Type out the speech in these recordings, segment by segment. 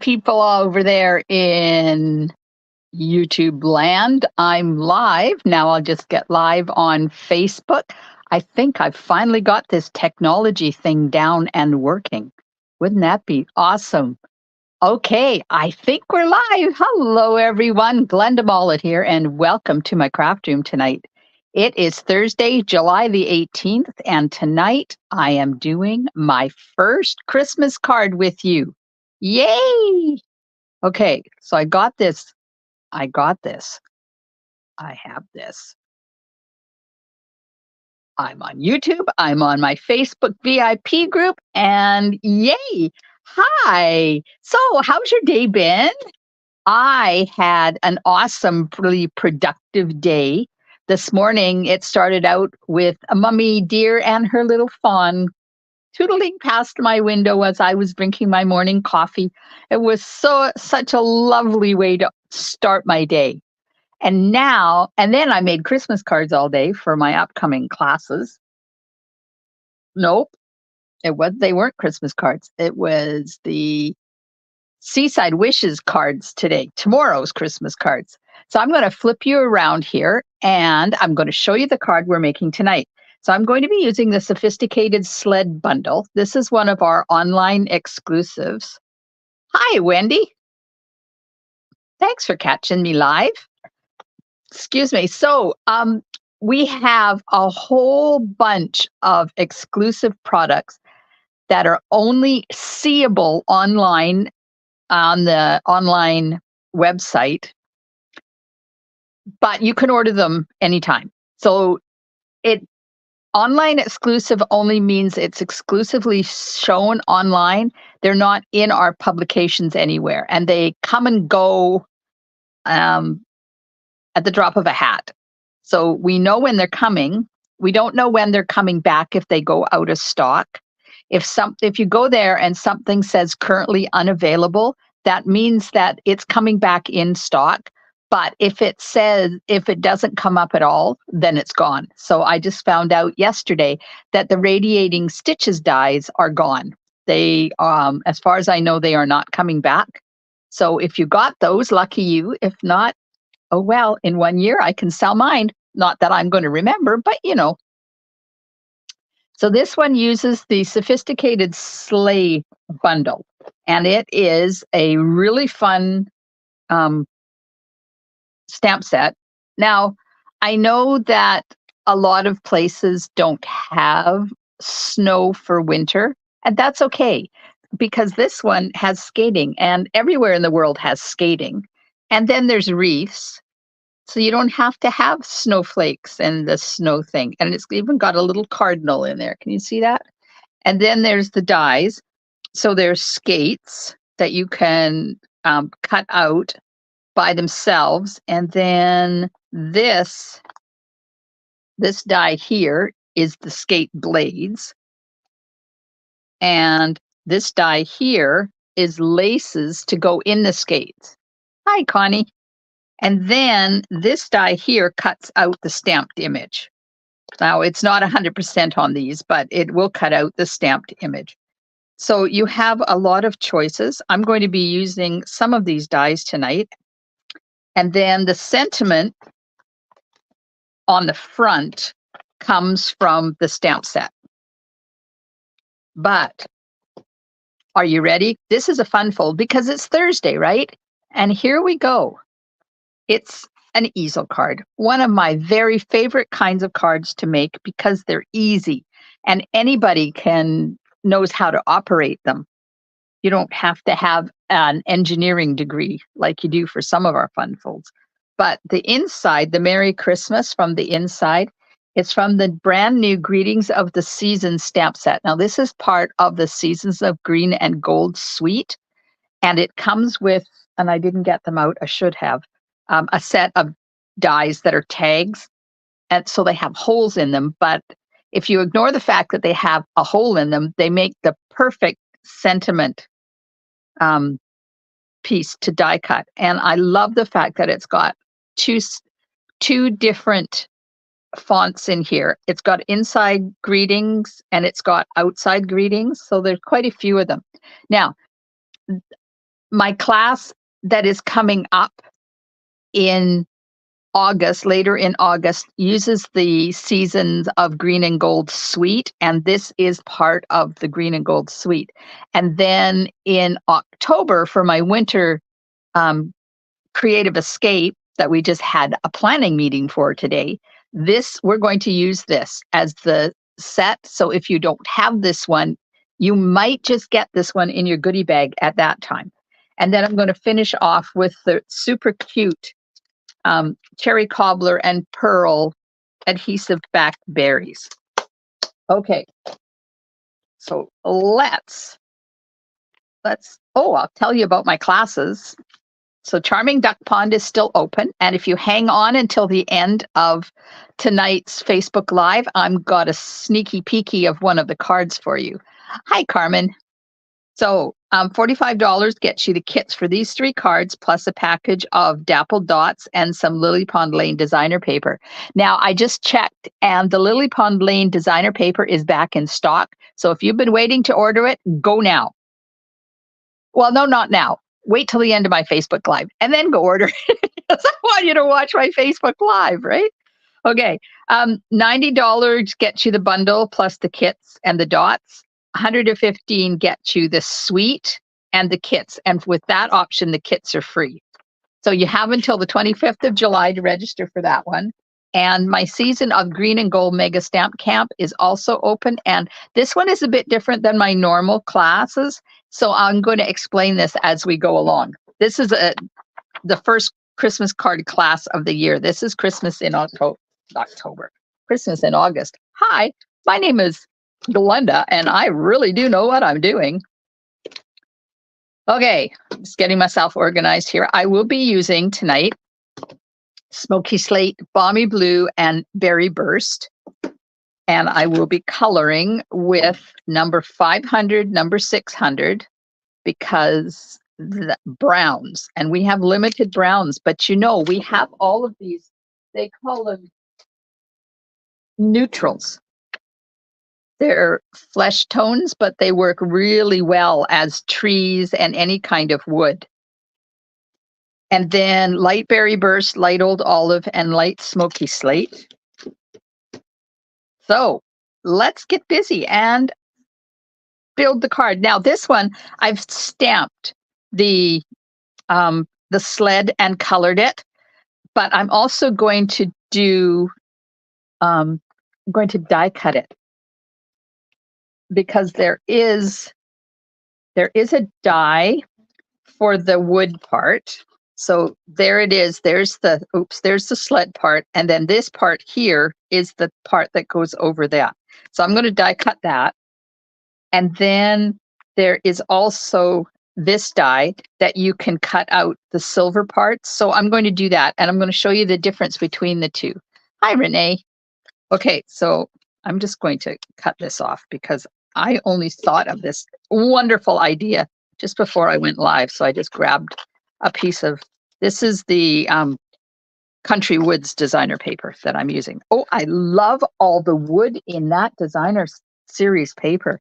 people over there in YouTube land. I'm live. Now I'll just get live on Facebook. I think I've finally got this technology thing down and working. Wouldn't that be awesome? Okay, I think we're live. Hello, everyone. Glenda Mollett here, and welcome to my craft room tonight. It is Thursday, July the 18th, and tonight I am doing my first Christmas card with you. Yay! Okay, so I got this. I have this. I'm on YouTube. I'm on my Facebook VIP group, and yay! Hi. So, how's your day been? I had an awesome, really productive day. This morning, it started out with a mummy deer and her little fawn tootling past my window as I was drinking my morning coffee. It was such a lovely way to start my day. And then I made Christmas cards all day for my upcoming classes. Nope, they weren't Christmas cards. It was the Seaside Wishes cards today, tomorrow's Christmas cards. So I'm going to flip you around here and I'm going to show you the card we're making tonight. So I'm going to be using the Sophisticated Sled Bundle. This is one of our online exclusives. Hi, Wendy. Thanks for catching me live. Excuse me. So we have a whole bunch of exclusive products that are only seeable online on the online website, but you can order them anytime. So it online exclusive only means it's exclusively shown online. They're not in our publications anywhere, and they come and go at the drop of a hat. So we know when they're coming. We don't know when they're coming back if they go out of stock. If you go there and something says currently unavailable, that means that it's coming back in stock. But if it doesn't come up at all, then it's gone. So I just found out yesterday that the radiating stitches dies are gone. They, as far as I know, they are not coming back. So if you got those, lucky you. If not, oh well, in 1 year I can sell mine. Not that I'm going to remember, but you know. So this one uses the Sophisticated Sleigh Bundle, and it is a really fun stamp set. Now, I know that a lot of places don't have snow for winter, and that's okay because this one has skating, and everywhere in the world has skating. And then there's reefs, so you don't have to have snowflakes and the snow thing. And it's even got a little cardinal in there. Can you see that? And then there's the dies. So there's skates that you can cut out by themselves. And then this die here is the skate blades. And this die here is laces to go in the skates. Hi, Connie. And then this die here cuts out the stamped image. Now, it's not 100% on these, but it will cut out the stamped image. So you have a lot of choices. I'm going to be using some of these dies tonight. And then the sentiment on the front comes from the stamp set. But are you ready? This is a fun fold because it's Thursday, right? And here we go. It's an easel card, one of my very favorite kinds of cards to make because they're easy and anybody knows how to operate them. You don't have to have an engineering degree like you do for some of our fun folds. But the inside, the Merry Christmas from the inside, it's from the brand new Greetings of the Seasons stamp set. Now, this is part of the Seasons of Green and Gold suite, and it comes with, and I didn't get them out, I should have, a set of dies that are tags, and so they have holes in them. But if you ignore the fact that they have a hole in them, they make the perfect sentiment piece to die cut. And I love the fact that it's got two different fonts in here. It's got inside greetings and it's got outside greetings. So there's quite a few of them. Now, my class that is coming up in August, later in August, uses the Seasons of Green and Gold suite, and this is part of the Green and Gold suite. And then in October, for my winter um, creative escape that we just had a planning meeting for today, we're going to use this as the set. So if you don't have this one, you might just get this one in your goodie bag at that time. And then I'm going to finish off with the super cute cherry cobbler and pearl adhesive back berries. Okay, so I'll tell you about my classes. So Charming Duck Pond is still open, and if you hang on until the end of tonight's Facebook Live, I've got a sneaky peeky of one of the cards for you. Hi, Carmen. So $45 gets you the kits for these 3 cards, plus a package of dappled dots and some Lily Pond Lane designer paper. Now, I just checked, and the Lily Pond Lane designer paper is back in stock. So if you've been waiting to order it, go now. Well, no, not now. Wait till the end of my Facebook Live and then go order it. I want you to watch my Facebook Live, right? Okay. $90 gets you the bundle plus the kits and the dots. $115 gets you the suite and the kits. And with that option, the kits are free. So you have until the 25th of July to register for that one. And my Season of Green and Gold Mega Stamp Camp is also open. And this one is a bit different than my normal classes. So I'm going to explain this as we go along. This is the first Christmas card class of the year. This is Christmas in October, Christmas in August. Hi, my name is Glenda, and I really do know what I'm doing. Okay, just getting myself organized here. I will be using tonight Smoky Slate, Balmy Blue, and Berry Burst. And I will be coloring with number 500, number 600, because the browns, and we have limited browns, but we have all of these, they call them neutrals. They're flesh tones, but they work really well as trees and any kind of wood. And then light berry burst, light old olive, and light smoky slate. So let's get busy and build the card. Now this one, I've stamped the sled and colored it, but I'm also going to I'm going to die cut it, because there is a die for the wood part. So there it is. There's the sled part. And then this part here is the part that goes over that. So I'm going to die cut that. And then there is also this die that you can cut out the silver parts. So I'm going to do that. And I'm going to show you the difference between the two. Hi, Renee. Okay, so I'm just going to cut this off because I only thought of this wonderful idea just before I went live. So I just grabbed a piece of, this is the Country Woods designer paper that I'm using. Oh, I love all the wood in that designer series paper.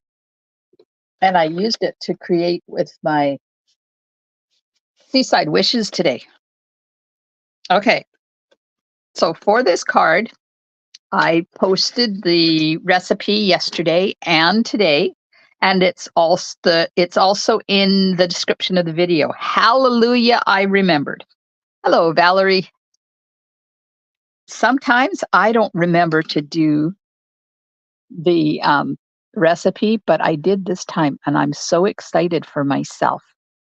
And I used it to create with my Seaside Wishes today. Okay, so for this card, I posted the recipe yesterday and today, and it's also in the description of the video. Hallelujah, I remembered. Hello, Valerie. Sometimes I don't remember to do the recipe, but I did this time, and I'm so excited for myself.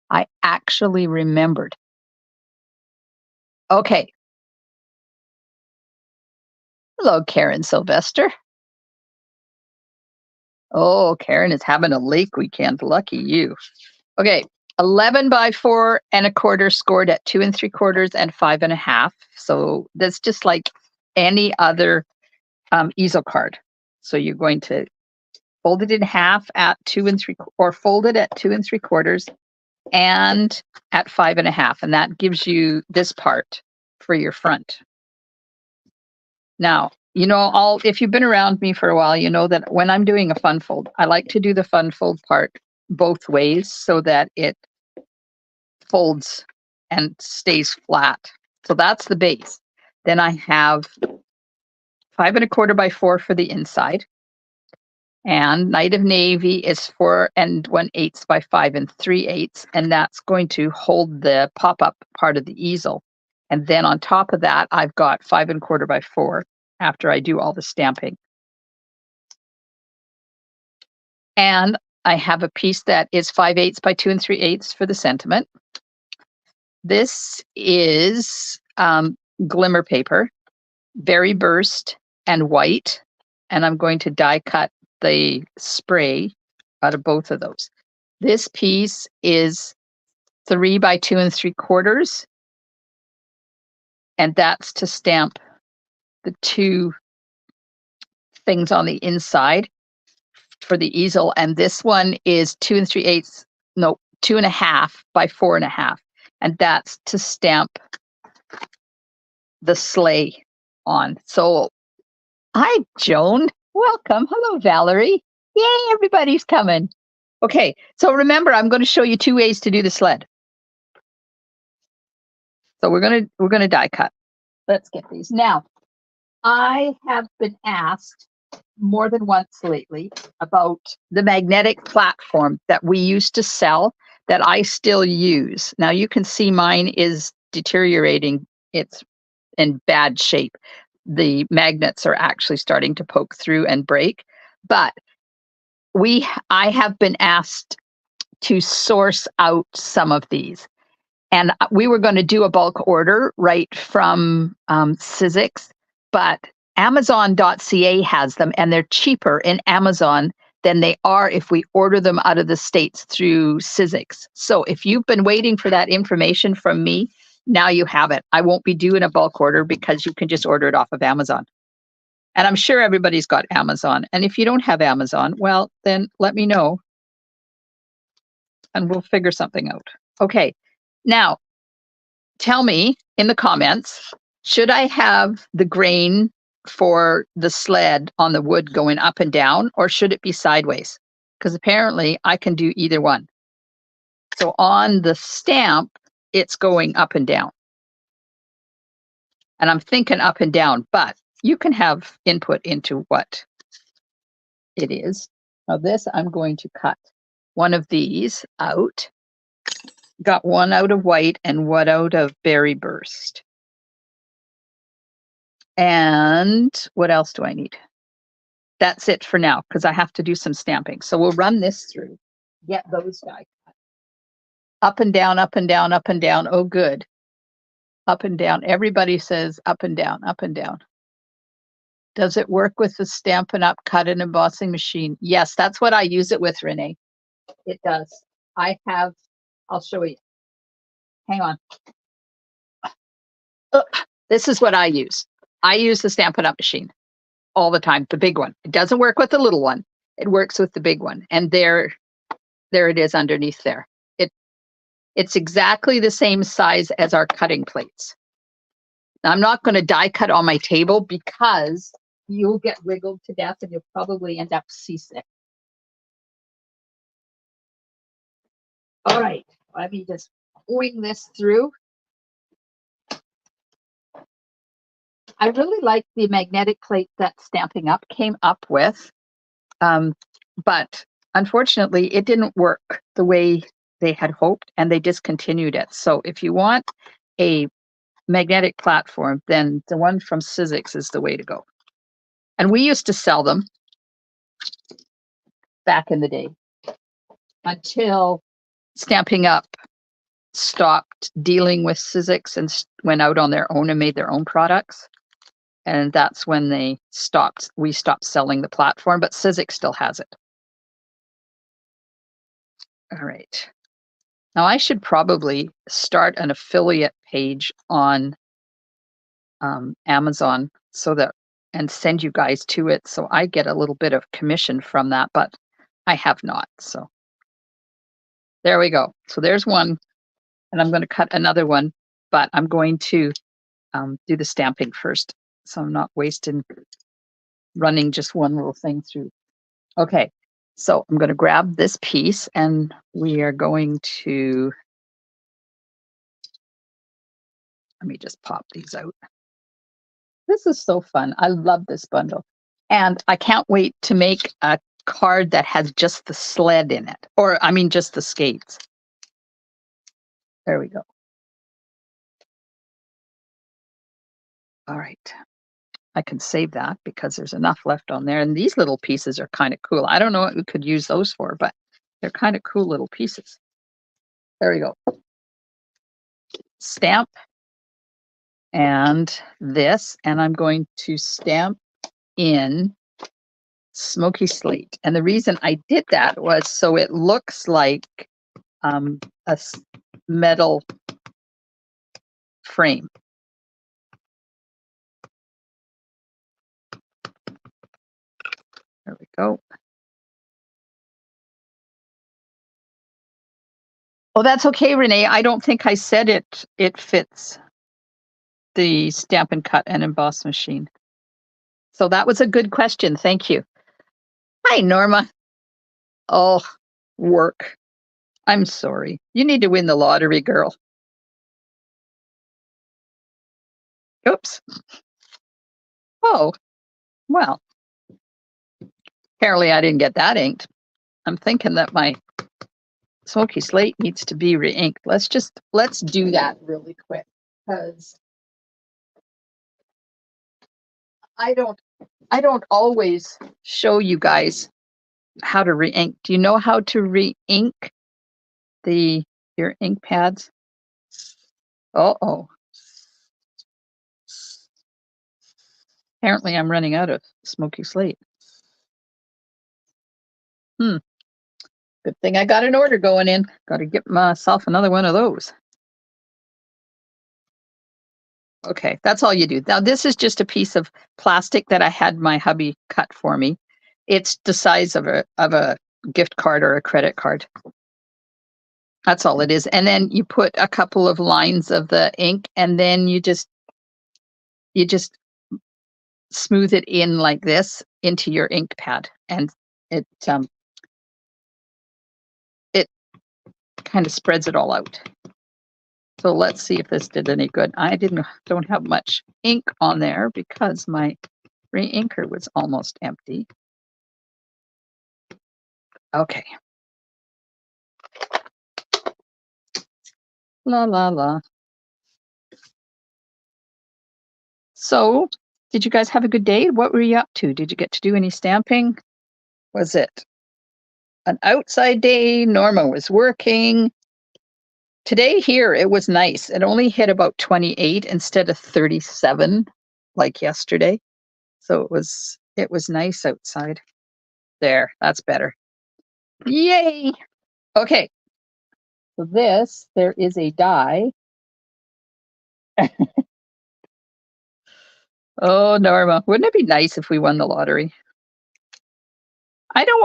I actually remembered. Okay. Hello, Karen Sylvester. Oh, Karen is having a lake weekend. Lucky you. Okay, 11 by 4¼ scored at 2 3/4 and 5½. So that's just like any other easel card. So you're going to fold it in half at 2 3/4, or fold it at 2 3/4 and at 5½, and that gives you this part for your front. Now, if you've been around me for a while, you know that when I'm doing a fun fold, I like to do the fun fold part both ways so that it folds and stays flat. So that's the base. Then I have 5 1/4 by 4 for the inside. And Night of Navy is 4 1/8 by 5 3/8. And that's going to hold the pop-up part of the easel. And then on top of that, I've got 5 1/4 by 4 after I do all the stamping. And I have a piece that is 5/8 by 2 3/8 for the sentiment. This is glimmer paper, berry burst and white. And I'm going to die cut the spray out of both of those. This piece is 3 by 2 3/4. And that's to stamp the two things on the inside for the easel. And this one is 2 3/8, no, 2.5 by 4.5. And that's to stamp the sleigh on. So, hi, Joan. Welcome. Hello, Valerie. Yay, everybody's coming. Okay, so remember, I'm going to show you 2 ways to do the sled. So we're gonna die cut. Let's get these. Now, I have been asked more than once lately about the magnetic platform that we used to sell that I still use. Now you can see mine is deteriorating. It's in bad shape. The magnets are actually starting to poke through and break. But I have been asked to source out some of these. And we were going to do a bulk order right from Sizzix, but Amazon.ca has them, and they're cheaper in Amazon than they are if we order them out of the States through Sizzix. So if you've been waiting for that information from me, now you have it. I won't be doing a bulk order because you can just order it off of Amazon. And I'm sure everybody's got Amazon. And if you don't have Amazon, well, then let me know and we'll figure something out. Okay. Now, tell me in the comments, should I have the grain for the sled on the wood going up and down, or should it be sideways? Because apparently I can do either one. So on the stamp, it's going up and down. And I'm thinking up and down, but you can have input into what it is. Now this, I'm going to cut one of these out. Got one out of white and one out of berry burst. And what else do I need? That's it for now, because I have to do some stamping. So we'll run this through, get those die cut. Up and down, up and down, up and down. Oh, good. Up and down. Everybody says up and down, up and down. Does it work with the Stampin' Up! Cut and embossing machine? Yes, that's what I use it with, Renee. It does. I'll show you. Hang on. This is what I use. I use the Stampin' Up! Machine all the time, the big one. It doesn't work with the little one. It works with the big one. And there it is underneath there. It's exactly the same size as our cutting plates. Now, I'm not going to die cut on my table because you'll get wiggled to death and you'll probably end up seasick. All right, let me just wing this through. I really like the magnetic plate that Stampin' Up! Came up with, but unfortunately it didn't work the way they had hoped and they discontinued it. So if you want a magnetic platform, then the one from Sizzix is the way to go. And we used to sell them back in the day until Stampin' Up! Stopped dealing with Sizzix and went out on their own and made their own products. And that's when we stopped selling the platform, but Sizzix still has it. All right. Now I should probably start an affiliate page on Amazon and send you guys to it so I get a little bit of commission from that, but I have not. So there we go. So there's one, and I'm going to cut another one, but I'm going to do the stamping first, so I'm not running just one little thing through. Okay, so I'm going to grab this piece and we are going to me just pop these out. This is so fun. I love this bundle. And I can't wait to make a card that has just the sled in it. Or, I mean, just the skates. There we go. All right. I can save that because there's enough left on there. And these little pieces are kind of cool. I don't know what we could use those for, but they're kind of cool little pieces. There we go. Stamp. And this, and I'm going to stamp in Smoky Slate. And the reason I did that was so it looks like a metal frame. There we go. Oh, that's okay, Renee. I don't think I said it. It fits the Stampin' Cut and Emboss machine. So that was a good question. Thank you. Hi, Norma. Oh, work. I'm sorry. You need to win the lottery, girl. Oops. Oh, well, apparently I didn't get that inked. I'm thinking that my Smoky Slate needs to be re-inked. Let's do that really quick because I don't always show you guys how to re-ink. Do you know how to re-ink your ink pads? Uh-oh. Apparently I'm running out of Smoky Slate. Good thing I got an order going in. Got to get myself another one of those. Okay, that's all you do. Now this is just a piece of plastic that I had my hubby cut for me. It's the size of a gift card or a credit card. That's all it is. And then you put a couple of lines of the ink and then you just smooth it in like this into your ink pad, and it kind of spreads it all out. So let's see if this did any good. I don't have much ink on there because my re-inker was almost empty. Okay. La la la. So, did you guys have a good day? What were you up to? Did you get to do any stamping? Was it an outside day? Norma was working. Today here, it was nice. It only hit about 28 instead of 37 like yesterday. So it was nice outside. There, that's better. Yay! Okay. So there is a die. Oh, Norma, wouldn't it be nice if we won the lottery? I don't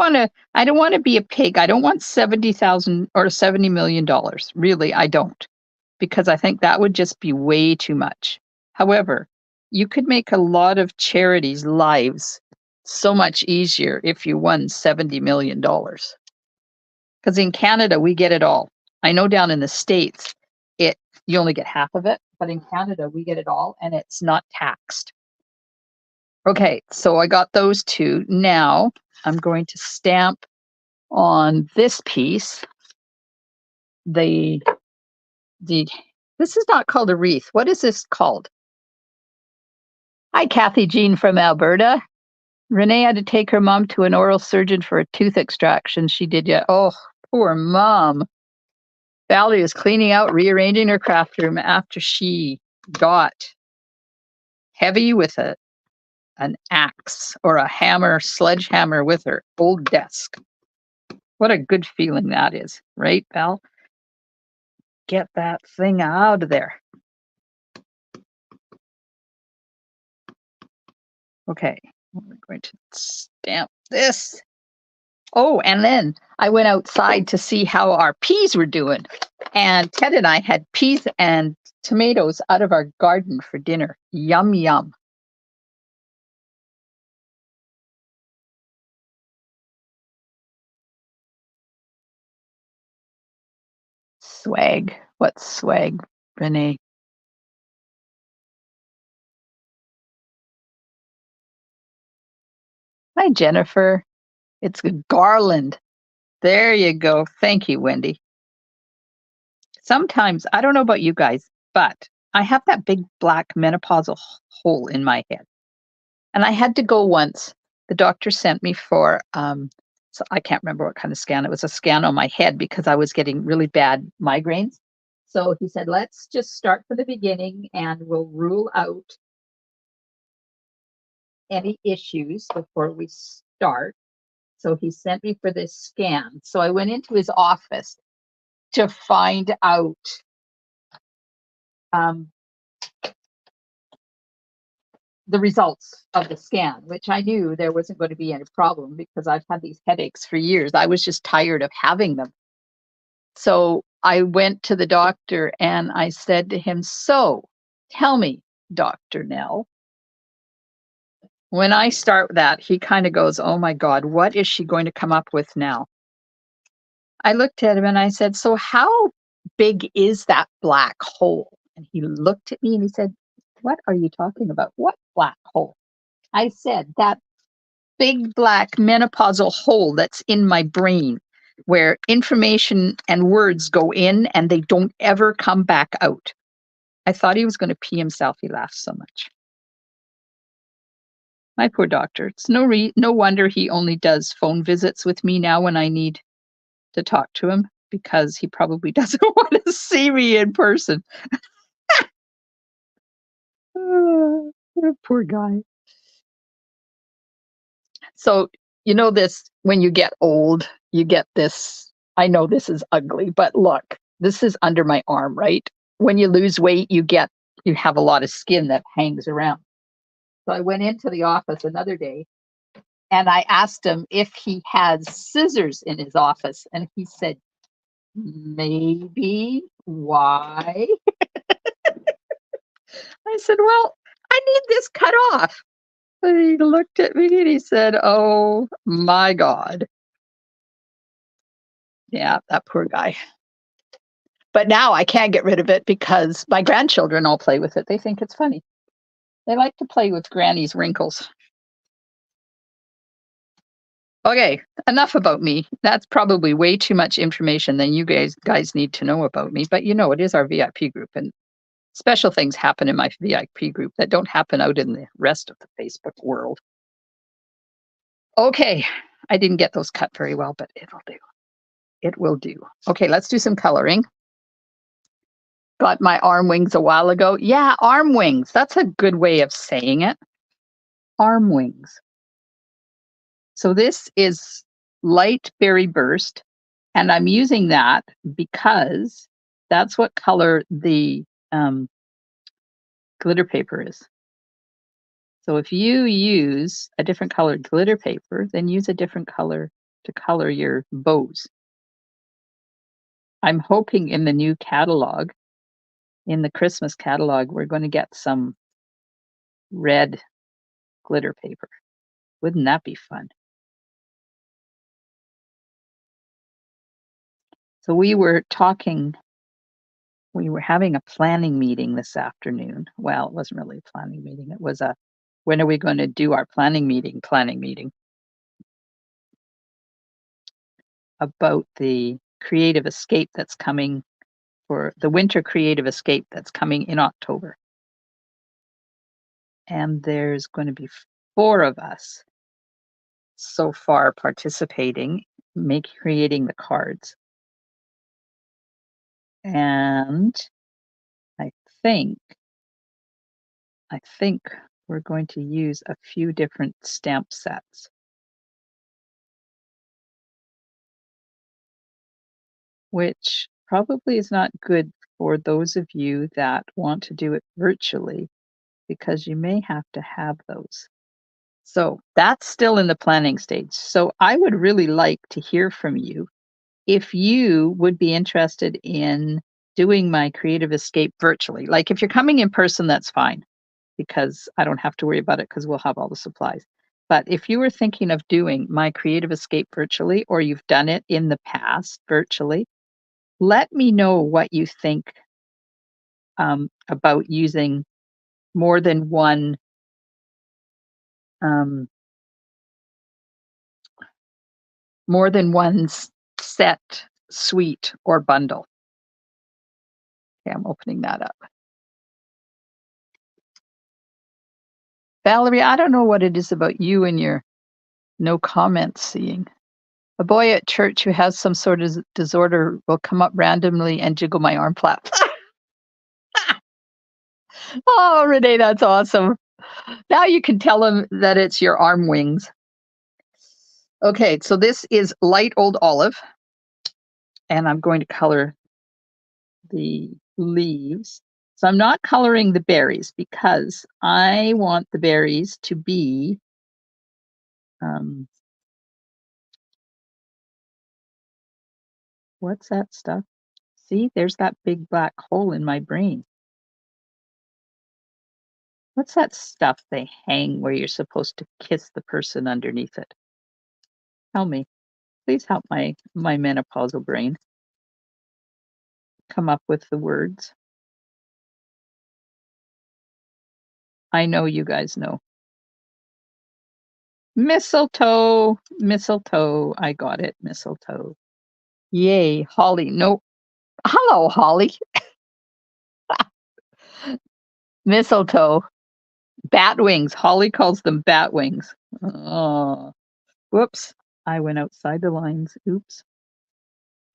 want to be a pig. I don't want 70,000 or $70 million. Really, I don't. Because I think that would just be way too much. However, you could make a lot of charities' lives so much easier if you won $70 million. Because in Canada, we get it all. I know down in the States, you only get half of it, but in Canada, we get it all and it's not taxed. Okay, so I got those two. Now I'm going to stamp on this piece. This is not called a wreath. What is this called? Hi, Kathy Jean from Alberta. Renee had to take her mom to an oral surgeon for a tooth extraction. She did yet. Oh, poor mom. Valerie is cleaning out, rearranging her craft room after she got heavy with an axe or a hammer, sledgehammer with her old desk. What a good feeling that is, right, Val? Get that thing out of there. Okay, we're going to stamp this. Oh, and then I went outside to see how our peas were doing. And Ted and I had peas and tomatoes out of our garden for dinner. Yum, yum. Swag. What's swag, Renee? Hi, Jennifer. It's a garland. There you go. Thank you, Wendy. Sometimes, I don't know about you guys, but I have that big black menopausal hole in my head. And I had to go once. The doctor sent me for, so I can't remember what kind of scan. It was a scan on my head because I was getting really bad migraines. So he said, let's just start from the beginning and we'll rule out any issues before we start. So he sent me for this scan. So I went into his office to find out um, the results of the scan, which I knew there wasn't going to be any problem because I've had these headaches for years. I was just tired of having them. So I went to the doctor and I said to him, so tell me, Dr. Nell, when I start that, he kind of goes, oh my God, what is she going to come up with now? I looked at him and I said, so how big is that black hole? And he looked at me and he said, what are you talking about? What black hole? I said, that big black menopausal hole that's in my brain where information and words go in and they don't ever come back out. I thought he was going to pee himself. He laughed so much. My poor doctor. It's no wonder he only does phone visits with me now when I need to talk to him because he probably doesn't want to see me in person. Poor guy. So, you know, this when you get old, you get this. I know this is ugly, but look, this is under my arm, right? When you lose weight, you have a lot of skin that hangs around. So I went into the office another day and I asked him if he has scissors in his office. And he said, maybe. Why? I said, well, I need this cut off. And he looked at me and he said, oh my God. Yeah, that poor guy. But now I can't get rid of it because my grandchildren all play with it. They think it's funny. They like to play with Granny's wrinkles. Okay, enough about me. That's probably way too much information than you guys need to know about me. But you know, it is our VIP group, and special things happen in my VIP group that don't happen out in the rest of the Facebook world. Okay, I didn't get those cut very well, but it'll do. It will do. Okay, let's do some coloring. Got my arm wings a while ago. Yeah, arm wings. That's a good way of saying it. Arm wings. So this is light berry burst, and I'm using that because that's what color the glitter paper is. So if you use a different colored glitter paper, then use a different color to color your bows. I'm hoping in the new catalog, in the Christmas catalog, we're going to get some red glitter paper. Wouldn't that be fun? So we were having a planning meeting this afternoon. Well, it wasn't really a planning meeting. It was a, when are we going to do our planning meeting about the creative escape that's coming for the winter creative escape that's coming in October. And there's going to be 4 of us so far participating, creating the cards. And I think we're going to use a few different stamp sets. Which probably is not good for those of you that want to do it virtually because you may have to have those. So that's still in the planning stage. So I would really like to hear from you if you would be interested in doing my creative escape virtually. Like if you're coming in person, that's fine because I don't have to worry about it because we'll have all the supplies. But if you were thinking of doing my creative escape virtually, or you've done it in the past virtually, let me know what you think about using more than one more than one set, suite, or bundle. Okay, I'm opening that up. Valerie, I don't know what it is about you and your no comments seeing. A boy at church who has some sort of disorder will come up randomly and jiggle my arm flap. Oh, Renee, that's awesome. Now you can tell him that it's your arm wings. Okay, so this is light old olive, and I'm going to color the leaves. So I'm not coloring the berries because I want the berries to be what's that stuff? See, there's that big black hole in my brain. What's that stuff they hang where you're supposed to kiss the person underneath it? Tell me. Please help my menopausal brain come up with the words. I know you guys know. Mistletoe, mistletoe. I got it, mistletoe. Yay, holly. No. Hello, holly. Mistletoe. Bat wings. Holly calls them bat wings. Oh, whoops. I went outside the lines. Oops.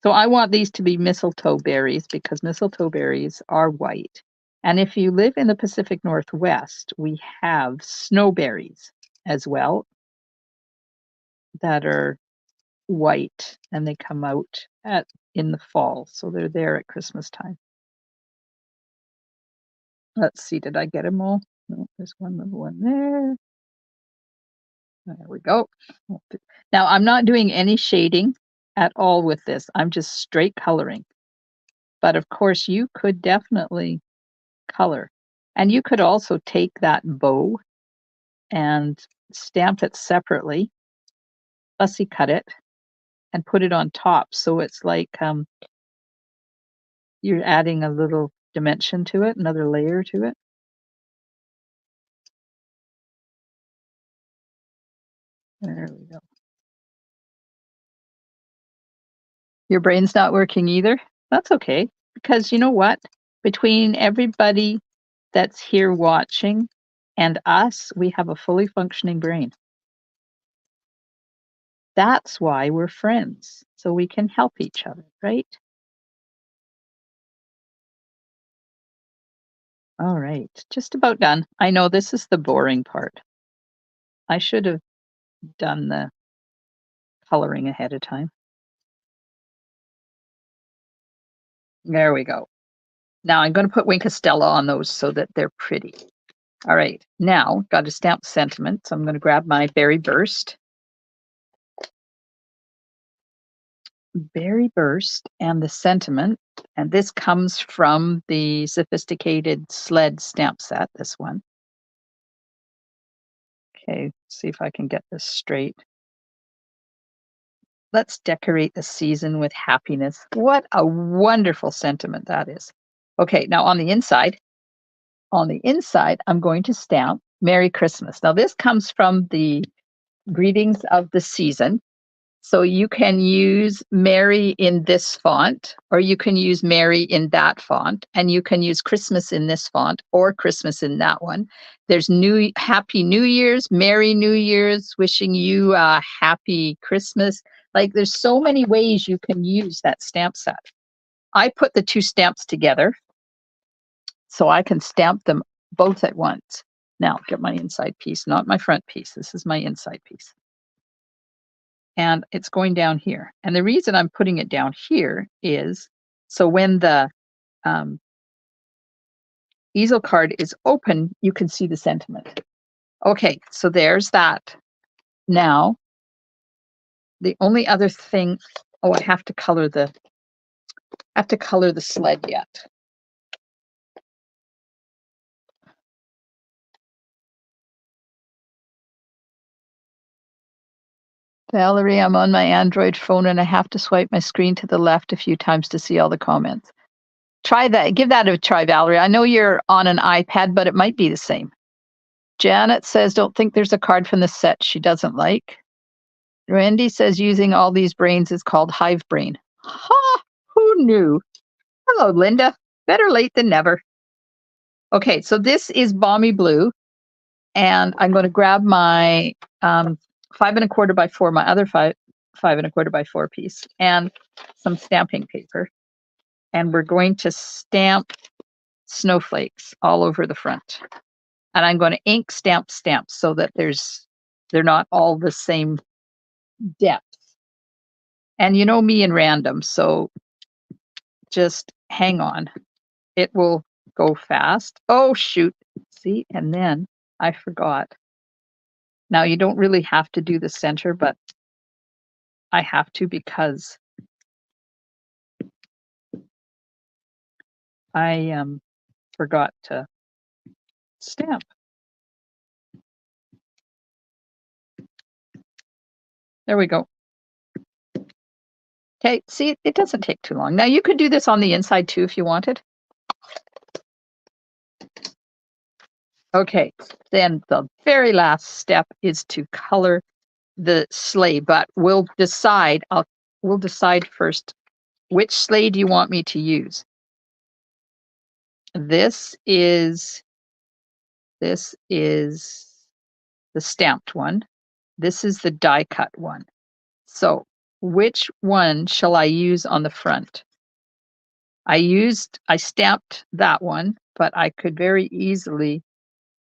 So I want these to be mistletoe berries because mistletoe berries are white. And if you live in the Pacific Northwest, we have snowberries as well that are white and they come out in the fall. So they're there at Christmas time. Let's see, did I get them all? No, there's one little one there. There we go. Now I'm not doing any shading at all with this. I'm just straight coloring. But of course you could definitely color. And you could also take that bow and stamp it separately, fussy cut it, and put it on top. So it's like you're adding a little dimension to it, another layer to it. There we go. Your brain's not working either? That's okay, because you know what? Between everybody that's here watching and us, we have a fully functioning brain. That's why we're friends, so we can help each other, right? All right, just about done. I know this is the boring part. I should have done the coloring ahead of time. There we go. Now I'm going to put Wink Stella on those so that they're pretty. All right, now got to stamp sentiment. So I'm going to grab my Berry Burst. Berry Burst and the sentiment. And this comes from the sophisticated Sled stamp set, this one. Okay, see if I can get this straight. Let's decorate the season with happiness. What a wonderful sentiment that is. Okay, now on the inside, I'm going to stamp Merry Christmas. Now this comes from the greetings of the season. So you can use Merry in this font, or you can use Merry in that font, and you can use Christmas in this font or Christmas in that one. There's Happy New Year's, Merry New Year's, wishing you a happy Christmas. Like there's so many ways you can use that stamp set. I put the two stamps together so I can stamp them both at once. Now get my inside piece, not my front piece. This is my inside piece. And it's going down here. And the reason I'm putting it down here is so when the easel card is open, you can see the sentiment. Okay, so there's that. Now, the only other thing, oh, I have to color the sled yet. Valerie, I'm on my Android phone and I have to swipe my screen to the left a few times to see all the comments. Try that. Give that a try, Valerie. I know you're on an iPad, but it might be the same. Janet says, don't think there's a card from the set she doesn't like. Randy says using all these brains is called hive brain. Ha! Who knew? Hello, Linda. Better late than never. Okay, so this is Balmy Blue, and I'm going to grab my 5¼ by 4, my other 5¼ by 4 piece, and some stamping paper, and we're going to stamp snowflakes all over the front. And I'm going to ink stamps so that they're not all the same depth. And you know me and random, so just hang on. It will go fast. Oh, shoot. See, and then I forgot. Now, you don't really have to do the center, but I have to because I forgot to stamp. There we go. Okay, see, it doesn't take too long. Now, you could do this on the inside too if you wanted. Okay, then the very last step is to color the sleigh, but we'll decide first which sleigh do you want me to use. This is the stamped one. This is the die cut one. So which one shall I use on the front? I stamped that one, but I could very easily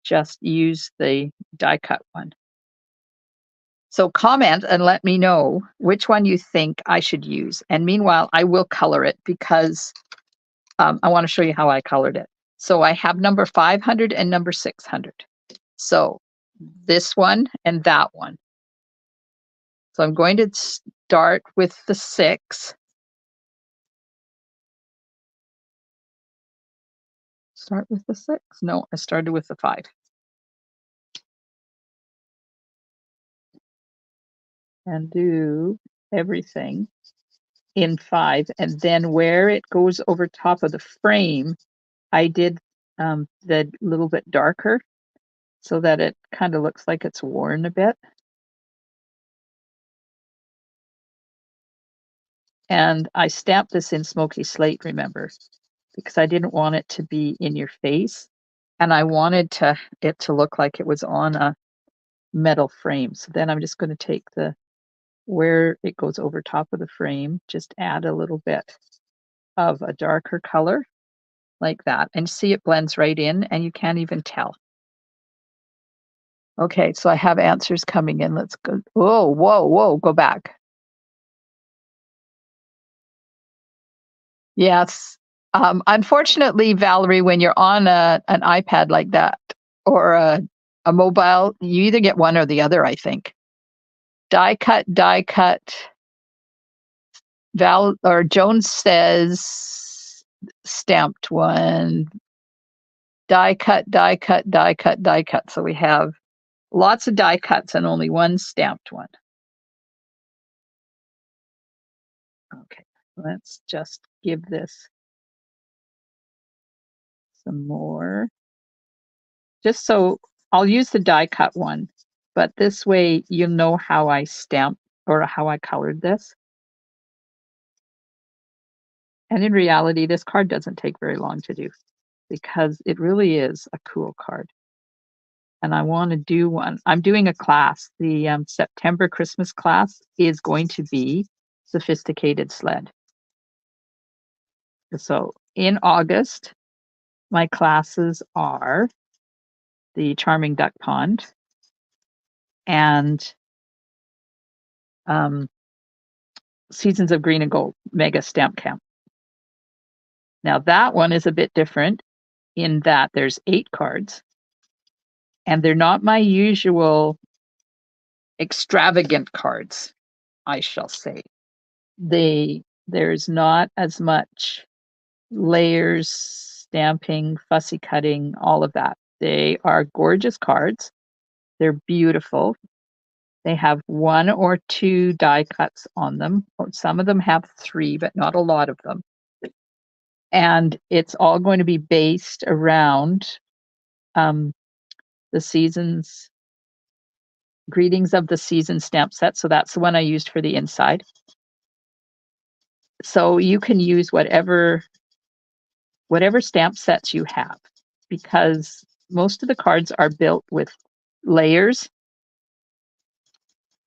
just use the die cut one. So comment and let me know which one you think I should use. And meanwhile, I will color it because I want to show you how I colored it. So I have number 500 and number 600. So this one and that one. So I'm going to start with the 6. Start with the 6? No, I started with the 5. And do everything in 5. And then where it goes over top of the frame, I did the little bit darker so that it kind of looks like it's worn a bit. And I stamped this in smoky slate, remember, because I didn't want it to be in your face. And I wanted it to look like it was on a metal frame. So then I'm just going to take where it goes over top of the frame, just add a little bit of a darker color like that. And see, it blends right in and you can't even tell. Okay, so I have answers coming in. Let's go. Whoa, whoa, whoa, go back. Yes. Unfortunately, Valerie, when you're on an iPad like that or a mobile, you either get one or the other, I think. Die cut. Jones says stamped one. Die cut. So we have lots of die cuts and only one stamped one. Okay, let's just give this some more. Just so I'll use the die cut one, but this way you'll know how I stamped or how I colored this. And in reality, this card doesn't take very long to do because it really is a cool card. And I want to do one. I'm doing a class. The September Christmas class is going to be Sophisticated Sled. So in August, my classes are the Charming Duck Pond and Seasons of Green and Gold Mega Stamp Camp. Now that one is a bit different in that there's 8 cards and they're not my usual extravagant cards, I shall say. There's not as much layers, stamping, fussy cutting, all of that. They are gorgeous cards. They're beautiful. They have 1 or 2 die cuts on them. Some of them have 3, but not a lot of them. And it's all going to be based around the seasons Greetings of the Season stamp set. So that's the one I used for the inside. So you can use whatever stamp sets you have, because most of the cards are built with layers,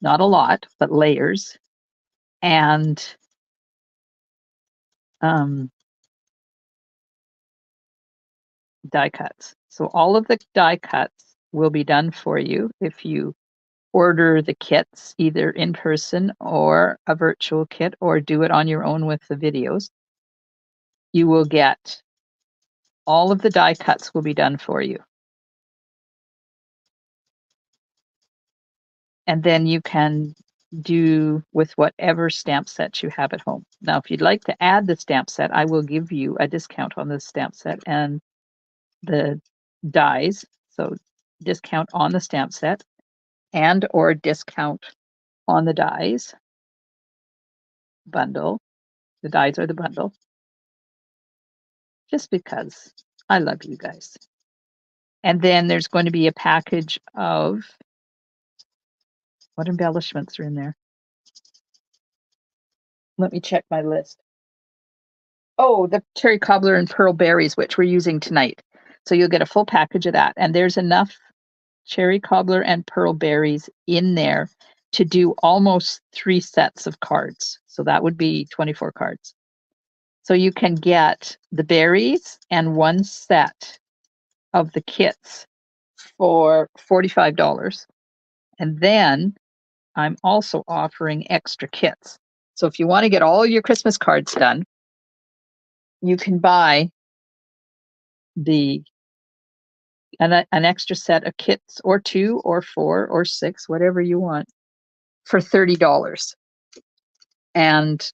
not a lot, but layers, and die cuts. So all of the die cuts will be done for you if you order the kits, either in person or a virtual kit, or do it on your own with the videos. You will get all of the die cuts will be done for you. And then you can do with whatever stamp set you have at home. Now, if you'd like to add the stamp set, I will give you a discount on the stamp set and the dies. So discount on the stamp set and or discount on the dies bundle. The dies are the bundle. Just because I love you guys. And then there's going to be a package of, what embellishments are in there? Let me check my list. Oh, the cherry cobbler and pearl berries, which we're using tonight. So you'll get a full package of that. And there's enough cherry cobbler and pearl berries in there to do almost 3 sets of cards. So that would be 24 cards. So you can get the berries and 1 set of the kits for $45. And then I'm also offering extra kits. So if you want to get all your Christmas cards done, you can buy an extra set of kits, or 2 or 4 or 6, whatever you want, for $30. And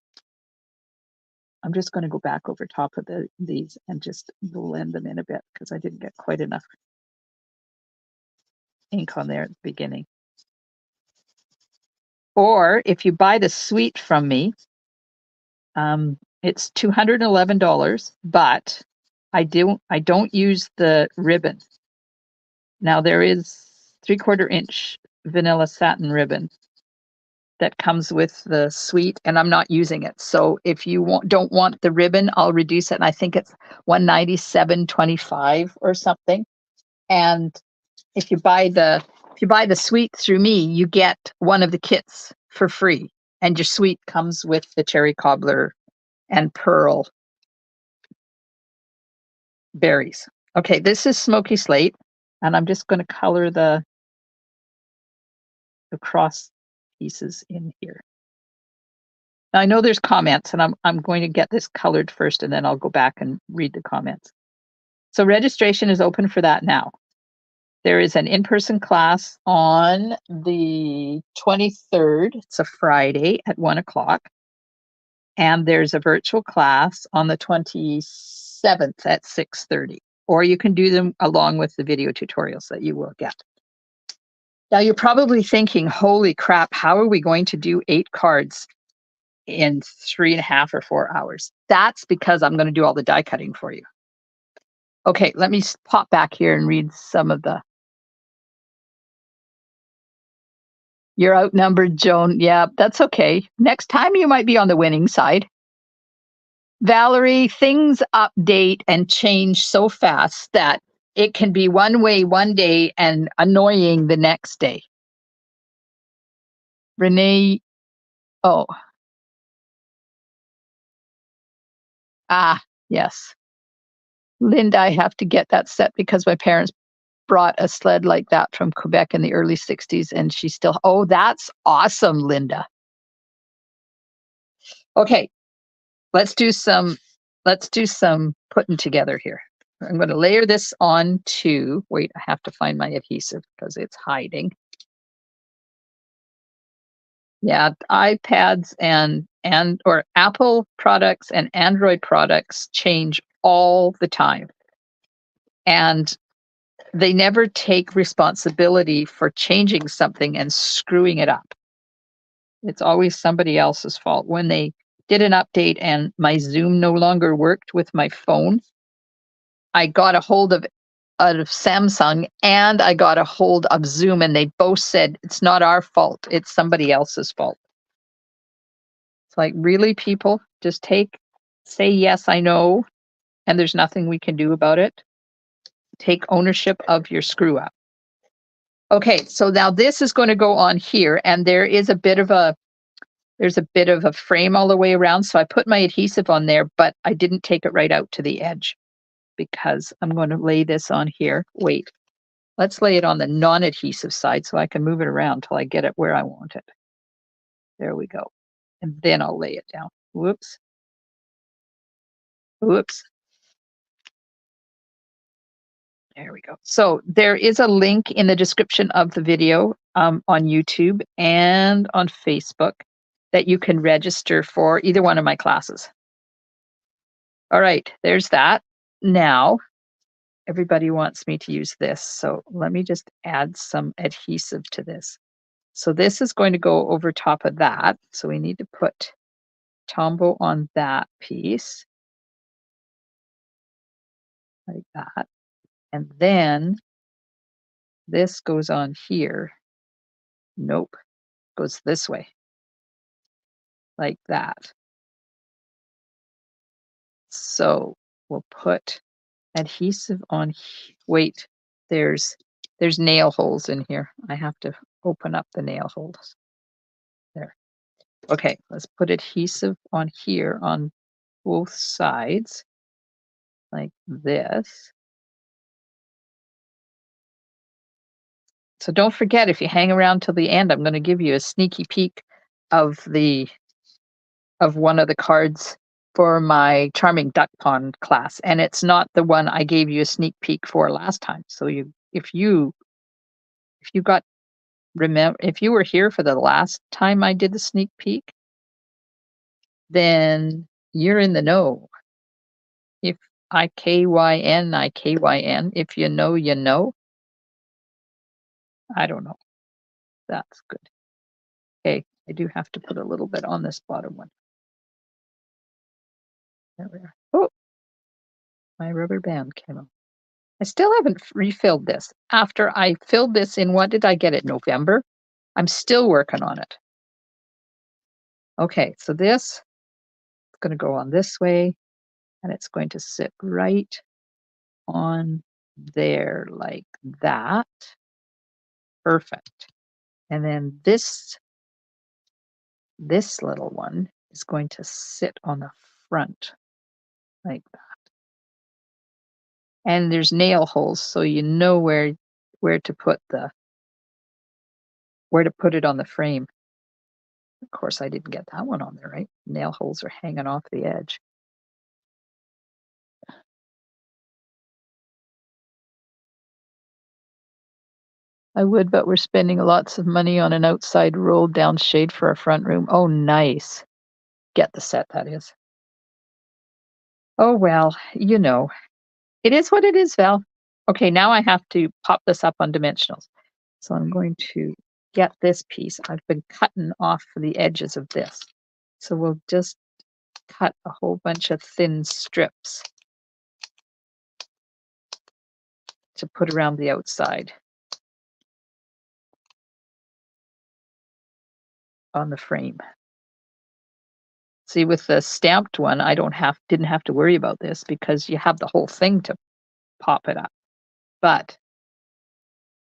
I'm just going to go back over top of these and just blend them in a bit, because I didn't get quite enough ink on there at the beginning. Or if you buy the suite from me, it's $211, but I don't use the ribbon. Now there is 3/4 inch vanilla satin ribbon that comes with the suite, and I'm not using it. So if you don't want the ribbon, I'll reduce it, and I think it's $197.25 or something. And if you buy the suite through me, you get one of the kits for free, and your suite comes with the cherry cobbler and pearl berries. Okay, this is Smoky Slate, and I'm just going to color the cross pieces in here. Now, I know there's comments, and I'm going to get this colored first, and then I'll go back and read the comments. So registration is open for that now. There is an in-person class on the 23rd. It's a Friday at 1 o'clock. And there's a virtual class on the 27th at 6:30. Or you can do them along with the video tutorials that you will get. Now, you're probably thinking, holy crap, how are we going to do 8 cards in 3.5 or 4 hours? That's because I'm going to do all the die cutting for you. Okay, let me pop back here and read some of the. You're outnumbered, Joan. Yeah, that's okay. Next time you might be on the winning side. Valerie, things update and change so fast that it can be one way one day and annoying the next day. Renee, oh. Yes. Linda, I have to get that set because my parents brought a sled like that from Quebec in the early 60s, and she still, oh, that's awesome, Linda. Okay, let's do some putting together here. I'm going to layer this on to, wait, I have to find my adhesive because it's hiding. Yeah, iPads and or Apple products and Android products change all the time. And they never take responsibility for changing something and screwing it up. It's always somebody else's fault. When they did an update and my Zoom no longer worked with my phone, I got a hold of out of Samsung and I got a hold of Zoom, and they both said it's not our fault, it's somebody else's fault. It's like, really, people, just say yes, I know, and there's nothing we can do about it. Take ownership of your screw up. Okay, so now this is going to go on here, and there's a bit of a frame all the way around. So I put my adhesive on there, but I didn't take it right out to the edge because I'm going to lay this on here. Wait, let's lay it on the non-adhesive side so I can move it around till I get it where I want it. There we go. And then I'll lay it down. Whoops. Whoops. There we go. So there is a link in the description of the video on YouTube and on Facebook that you can register for either one of my classes. All right, there's that. Now, everybody wants me to use this. So let me just add some adhesive to this. So this is going to go over top of that. So we need to put Tombow on that piece like that. And then this goes on here. Nope, goes this way like that. So we'll put adhesive on. Wait, there's nail holes in here. I have to open up the nail holes. There. Okay, let's put adhesive on here on both sides like this. So don't forget, if you hang around till the end, I'm going to give you a sneaky peek of one of the cards for my Charming Duck Pond class, and it's not the one I gave you a sneak peek for last time. So if you were here for the last time I did the sneak peek, then you're in the know. If IKYN, if you know, you know. I don't know. That's good. Okay, I do have to put a little bit on this bottom one. There we are. Oh, my rubber band came out. I still haven't refilled this. After I filled this in, what did I get it? November? I'm still working on it. Okay, so this is going to go on this way, and it's going to sit right on there like that. Perfect. And then this little one is going to sit on the front like that. And there's nail holes, so you know where to put it on the frame. Of course, I didn't get that one on there, right? Nail holes are hanging off the edge. I would, but we're spending lots of money on an outside rolled down shade for our front room. Oh, nice. Get the set, that is. Oh, well, you know. It is what it is, Val. Okay, now I have to pop this up on dimensionals. So I'm going to get this piece. I've been cutting off the edges of this. So we'll just cut a whole bunch of thin strips to put around the outside on the frame. See, with the stamped one, I didn't have to worry about this because you have the whole thing to pop it up. But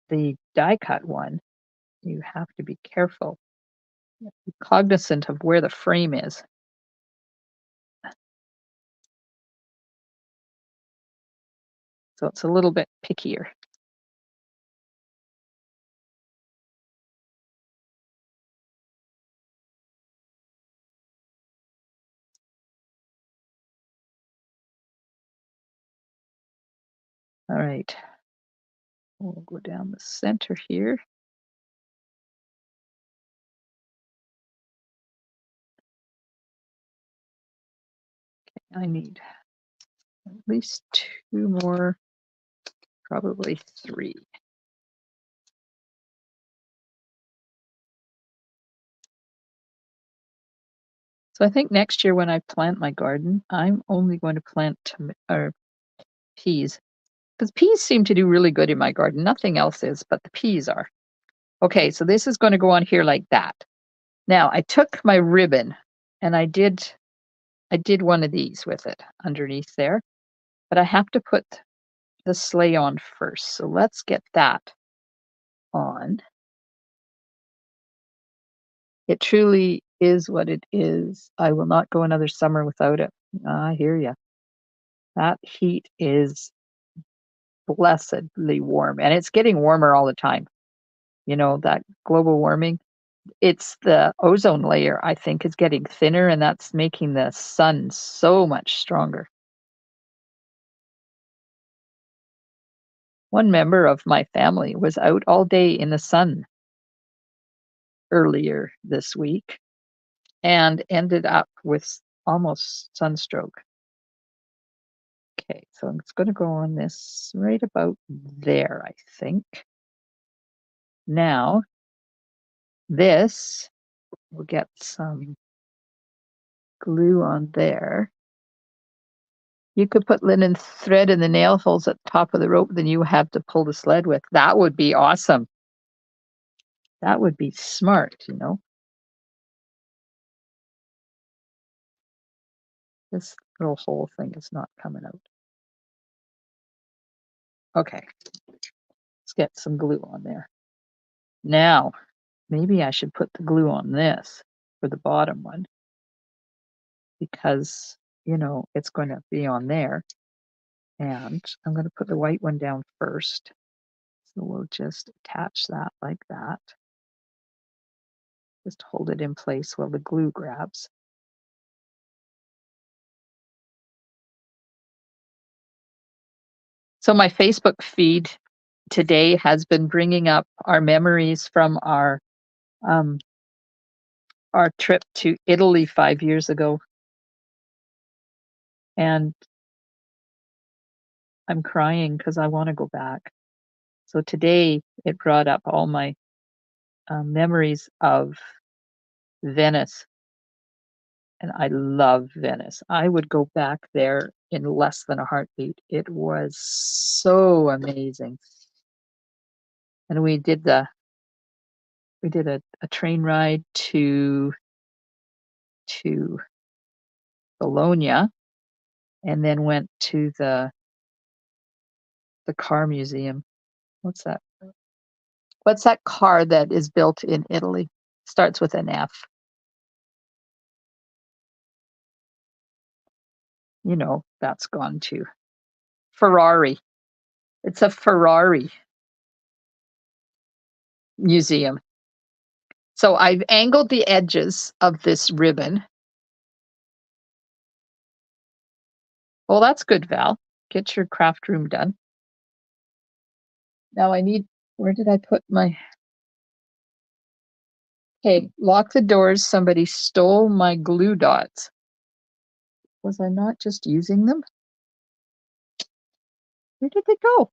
the die cut one, you have to be careful, be cognizant of where the frame is. So it's a little bit pickier. All right, we'll go down the center here. I need at least 2 more, probably 3. So I think next year when I plant my garden, I'm only going to plant peas because peas seem to do really good in my garden. Nothing else is, but the peas are. Okay, so this is going to go on here like that. Now I took my ribbon and I did one of these with it underneath there, but I have to put the sleigh on first. So let's get that on. It truly is what it is. I will not go another summer without it. I hear you. That heat is blessedly warm, and it's getting warmer all the time. You know, that global warming, it's the ozone layer, I think, is getting thinner, and that's making the sun so much stronger. One member of my family was out all day in the sun earlier this week and ended up with almost sunstroke. Okay, so it's going to go on this right about there, I think. Now, this, we'll get some glue on there. You could put linen thread in the nail holes at the top of the rope, then you have to pull the sled with. That would be awesome. That would be smart, you know. This little hole thing is not coming out. Okay, let's get some glue on there. Now, maybe I should put the glue on this for the bottom one because, you know, it's going to be on there. And I'm going to put the white one down first. So we'll just attach that like that. Just hold it in place while the glue grabs. So my Facebook feed today has been bringing up our memories from our trip to Italy 5 years ago. And I'm crying because I want to go back. So today it brought up all my memories of Venice. And I love Venice. I would go back there in less than a heartbeat. It was so amazing. And we did a train ride to Bologna and then went to the car museum. What's that? What's that car that is built in Italy? Starts with an F. You know, that's gone too. Ferrari. It's a Ferrari museum. So I've angled the edges of this ribbon. Well, that's good, Val. Get your craft room done. Now where did I put my... Okay, lock the doors. Somebody stole my glue dots. Was I not just using them? Where did they go?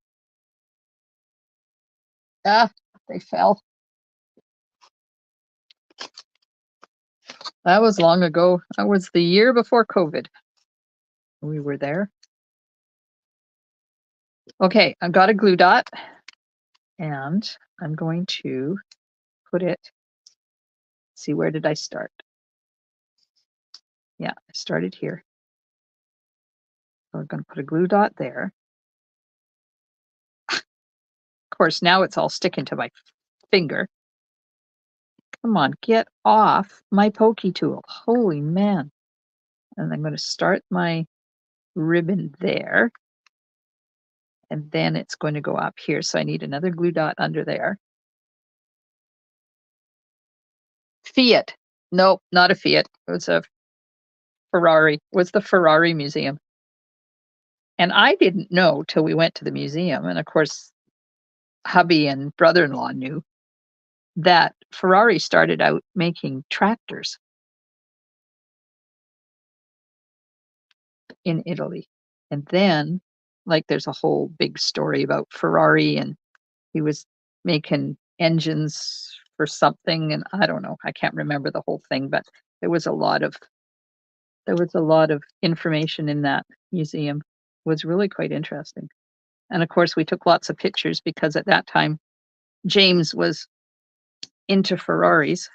Ah, they fell. That was long ago. That was the year before COVID. We were there. Okay, I've got a glue dot and I'm going to put it, see, where did I start? Yeah, I started here. So I'm going to put a glue dot there. Of course, now it's all sticking to my finger. Come on, get off my pokey tool. Holy man. And I'm going to start my ribbon there. And then it's going to go up here. So I need another glue dot under there. Fiat. Nope, not a Fiat. It was a Ferrari. It was the Ferrari museum. And I didn't know till we went to the museum. And of course, hubby and brother-in-law knew that Ferrari started out making tractors in Italy. And then, like, there's a whole big story about Ferrari, and he was making engines for something, and I don't know, I can't remember the whole thing, but there was a lot of information in that museum. It was really quite interesting. And of course, we took lots of pictures because at that time, James was into Ferraris.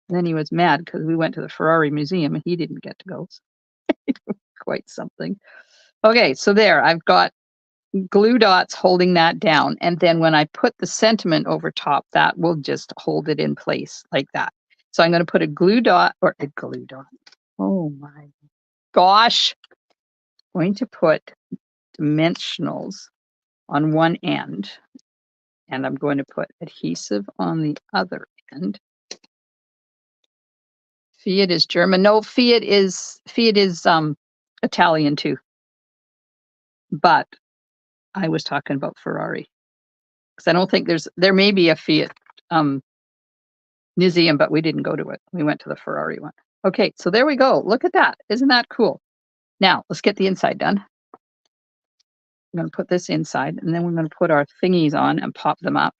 And then he was mad because we went to the Ferrari museum and he didn't get to go. Quite something. Okay, so there, I've got glue dots holding that down. And then when I put the sentiment over top, that will just hold it in place like that. So I'm going to put a glue dot or a glue dot. Oh my gosh. I'm going to put dimensionals on one end and I'm going to put adhesive on the other end. Fiat is German. No, Fiat is Italian too. But I was talking about Ferrari. Because I don't think there may be a Fiat museum, but we didn't go to it. We went to the Ferrari one. Okay, so there we go. Look at that. Isn't that cool? Now, let's get the inside done. I'm going to put this inside, and then we're going to put our thingies on and pop them up.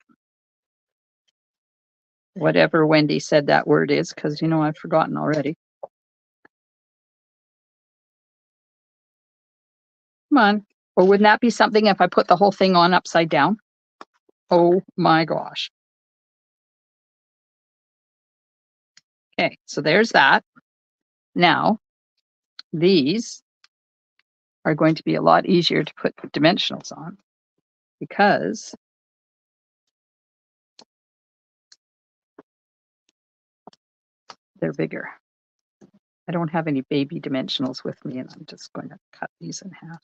Whatever Wendy said that word is, because, I've forgotten already. Come on. Or wouldn't that be something if I put the whole thing on upside down? Oh my gosh. Okay, so there's that. Now, these are going to be a lot easier to put dimensionals on because they're bigger. I don't have any baby dimensionals with me, and I'm just going to cut these in half.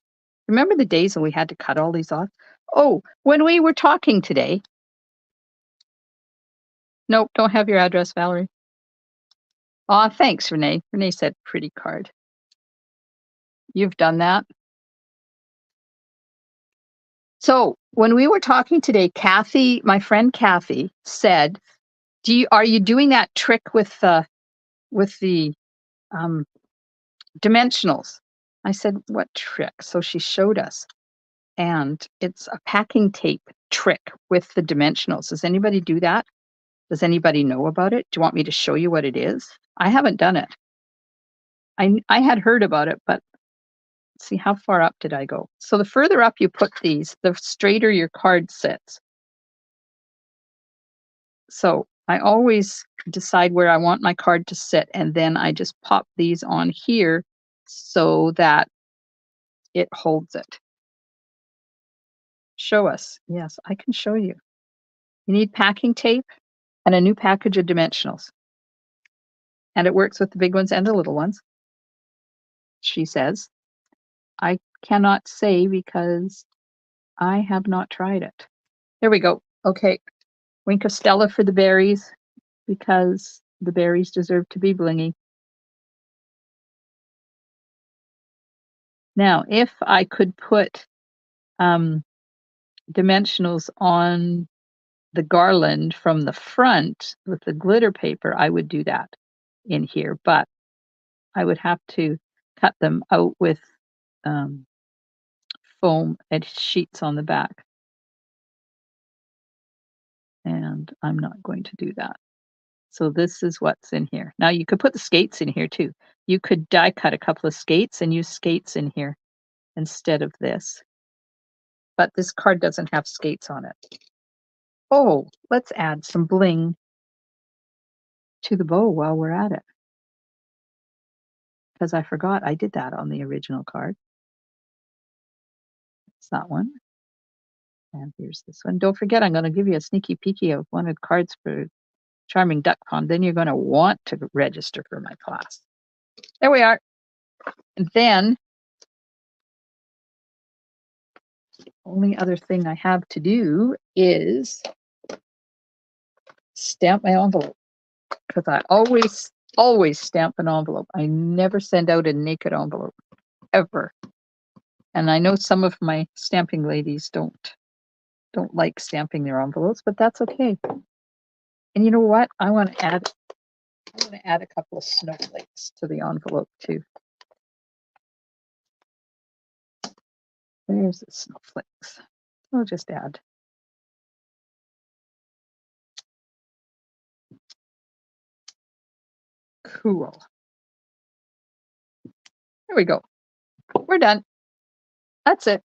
Remember the days when we had to cut all these off? Oh, when we were talking today. Nope, don't have your address, Valerie. Aw, thanks, Renee. Renee said pretty card. You've done that? So when we were talking today, Kathy, my friend Kathy, said, are you doing that trick with the dimensionals? I said, what trick? So she showed us. And it's a packing tape trick with the dimensionals. Does anybody do that? Does anybody know about it? Do you want me to show you what it is? I haven't done it. I had heard about it, but let's see, how far up did I go? So the further up you put these, the straighter your card sits. So I always decide where I want my card to sit, and then I just pop these on here so that it holds it. Show us. Yes, I can show you. You need packing tape and a new package of dimensionals. And it works with the big ones and the little ones, she says. I cannot say because I have not tried it. There we go. Okay. Wink of Stella for the berries because the berries deserve to be blingy. Now, if I could put dimensionals on the garland from the front with the glitter paper, I would do that in here, but I would have to cut them out with foam and sheets on the back. And I'm not going to do that. So this is what's in here. Now you could put the skates in here too. You could die cut a couple of skates and use skates in here instead of this. But this card doesn't have skates on it. Oh, let's add some bling to the bow while we're at it. Because I forgot I did that on the original card. It's that one. And here's this one. Don't forget, I'm going to give you a sneaky peeky of one of the cards for Charming Duck Pond. Then you're going to want to register for my class. There we are. And then the only other thing I have to do is stamp my envelope. Because I always stamp an envelope. I never send out a naked envelope, ever. And I know some of my stamping ladies don't like stamping their envelopes, but that's okay. And you know what? I want to add a couple of snowflakes to the envelope too. There's the snowflakes. I'll just add. Cool. There we go. We're done. That's it.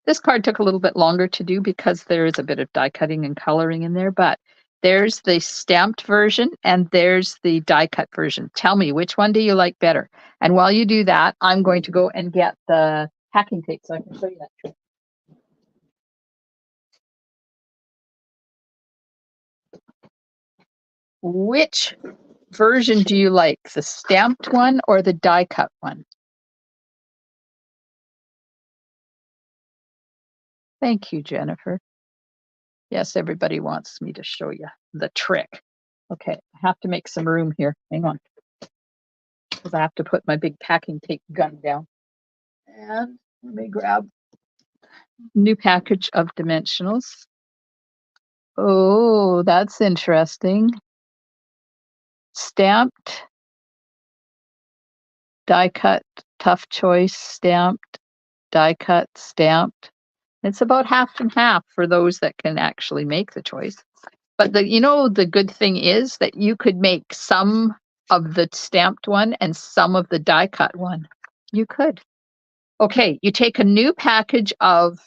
This card took a little bit longer to do because there is a bit of die cutting and coloring in there, but there's the stamped version and there's the die cut version. Tell me, which one do you like better? And while you do that, I'm going to go and get the packing tape so I can show you that trick. Which version do you like, the stamped one or the die cut one? Thank you, Jennifer. Yes, everybody wants me to show you the trick. Okay, I have to make some room here. Hang on. Because I have to put my big packing tape gun down. And let me grab new package of dimensionals. Oh, that's interesting. Stamped, die cut, tough choice, stamped, die cut, stamped. It's about half and half for those that can actually make the choice. But the good thing is that you could make some of the stamped one and some of the die cut one. You could. Okay, you take a new package of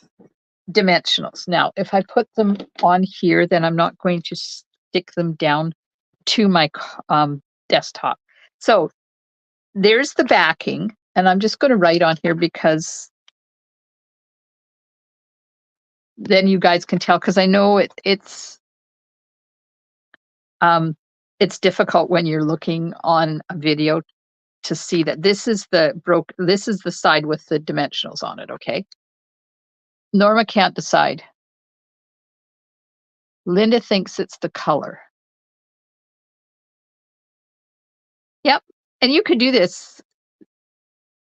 dimensionals. Now, if I put them on here, then I'm not going to stick them down to my desktop. So there's the backing, and I'm just going to write on here because then you guys can tell, because I know it's difficult when you're looking on a video to see that this is the side with the dimensionals on it, okay? Norma can't decide. Linda thinks it's the color. Yep. And you could do this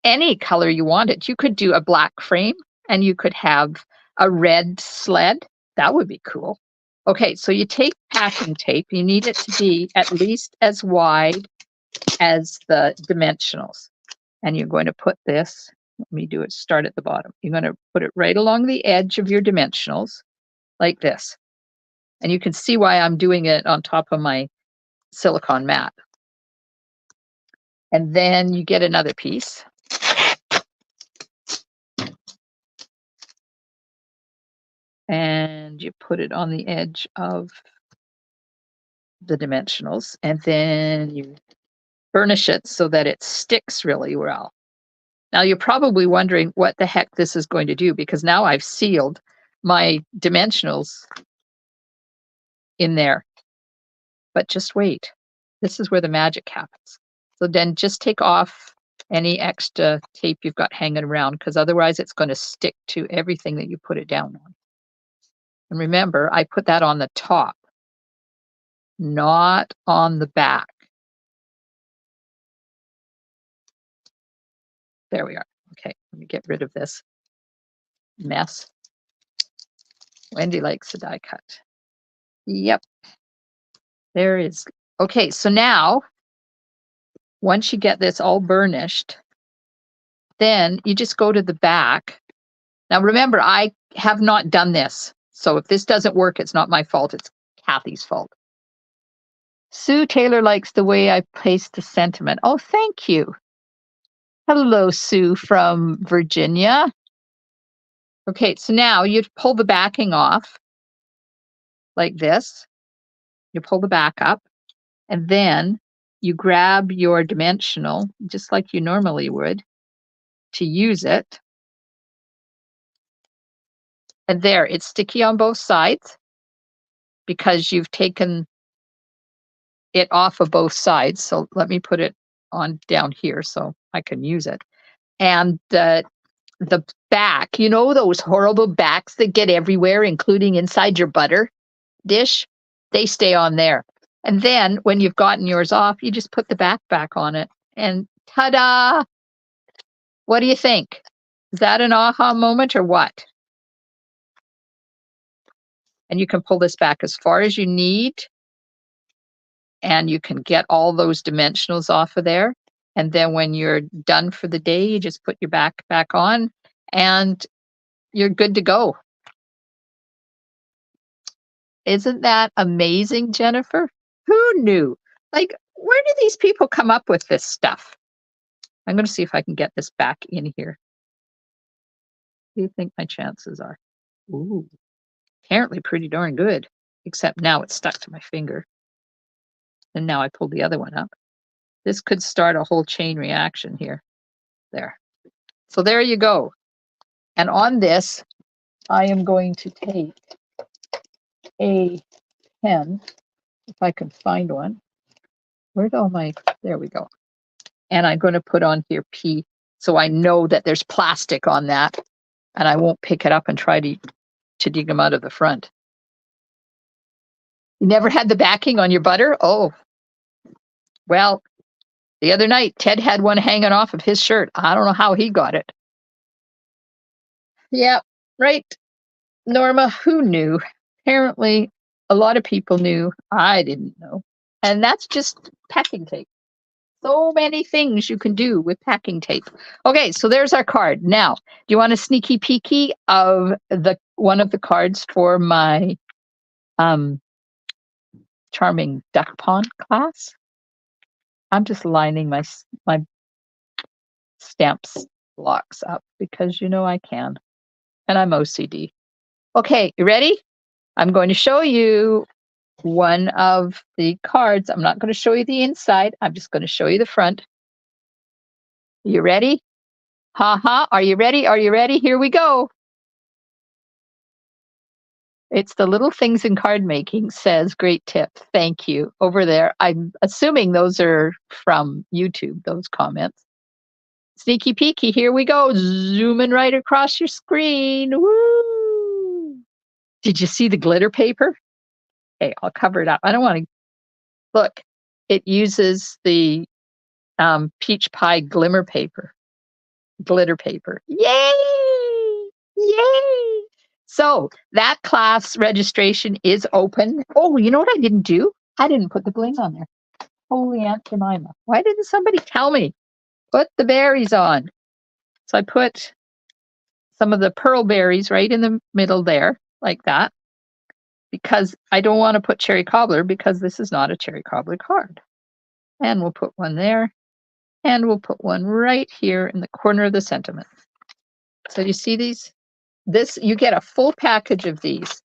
any color you wanted. You could do a black frame and you could have a red sled. That would be cool. Okay, so you take packing tape. You need it to be at least as wide as the dimensionals. And you're going to put this, let me do it, start at the bottom. You're going to put it right along the edge of your dimensionals like this. And you can see why I'm doing it on top of my silicone mat. And then you get another piece. And you put it on the edge of the dimensionals. And then you burnish it so that it sticks really well. Now you're probably wondering what the heck this is going to do, because now I've sealed my dimensionals in there. But just wait. This is where the magic happens. So then just take off any extra tape you've got hanging around, because otherwise it's going to stick to everything that you put it down on. And remember, I put that on the top, not on the back. There we are. Okay, let me get rid of this mess. Wendy likes the die cut. Yep. There is. Okay, so now, once you get this all burnished, then you just go to the back. Now remember, I have not done this. So if this doesn't work, it's not my fault. It's Kathy's fault. Sue Taylor likes the way I placed the sentiment. Oh, thank you. Hello, Sue from Virginia. Okay, so now you pull the backing off like this. You pull the back up, and then you grab your dimensional, just like you normally would, to use it. And there, it's sticky on both sides because you've taken it off of both sides. So let me put it on down here so I can use it. And the back, those horrible backs that get everywhere, including inside your butter dish, they stay on there. And then when you've gotten yours off, you just put the back on it, and ta-da! What do you think? Is that an aha moment or what? And you can pull this back as far as you need, and you can get all those dimensionals off of there. And then when you're done for the day, you just put your back on, and you're good to go. Isn't that amazing, Jennifer? Who knew? Like, where do these people come up with this stuff? I'm going to see if I can get this back in here. do you think my chances are? Ooh, apparently pretty darn good, except now it's stuck to my finger. And now I pulled the other one up. This could start a whole chain reaction here. There. So there you go. And on this, I am going to take a pen, if I can find one. Where'd all my, there we go. And I'm going to put on here P, so I know that there's plastic on that, and I won't pick it up and try to dig them out of the front. You never had the backing on your butter? Oh, well, the other night, Ted had one hanging off of his shirt. I don't know how he got it. Yeah, right. Norma, who knew? Apparently, a lot of people knew. I didn't know. And that's just packing tape. So many things you can do with packing tape. Okay, so there's our card. Now, do you want a sneaky peeky of one of the cards for my charming duck pond class? I'm just lining my stamps blocks up because you know I can. And I'm OCD. Okay, you ready? I'm going to show you one of the cards. I'm not going to show you the inside. I'm just going to show you the front. You ready? Ha. Are you ready? Are you ready? Here we go. It's the little things in card making says, great tip. Thank you. Over there. I'm assuming those are from YouTube, those comments. Sneaky peeky. Here we go. Zooming right across your screen. Woo! Did you see the glitter paper? Okay, I'll cover it up. I don't want to look. It uses the peach pie glitter paper. Yay! Yay! So that class registration is open. Oh, you know what I didn't do? I didn't put the bling on there. Holy Aunt Jemima. Why didn't somebody tell me? Put the berries on. So I put some of the pearl berries right in the middle there, like that, because I don't want to put cherry cobbler because this is not a cherry cobbler card. And we'll put one there. And we'll put one right here in the corner of the sentiment. So you see these? You get a full package of these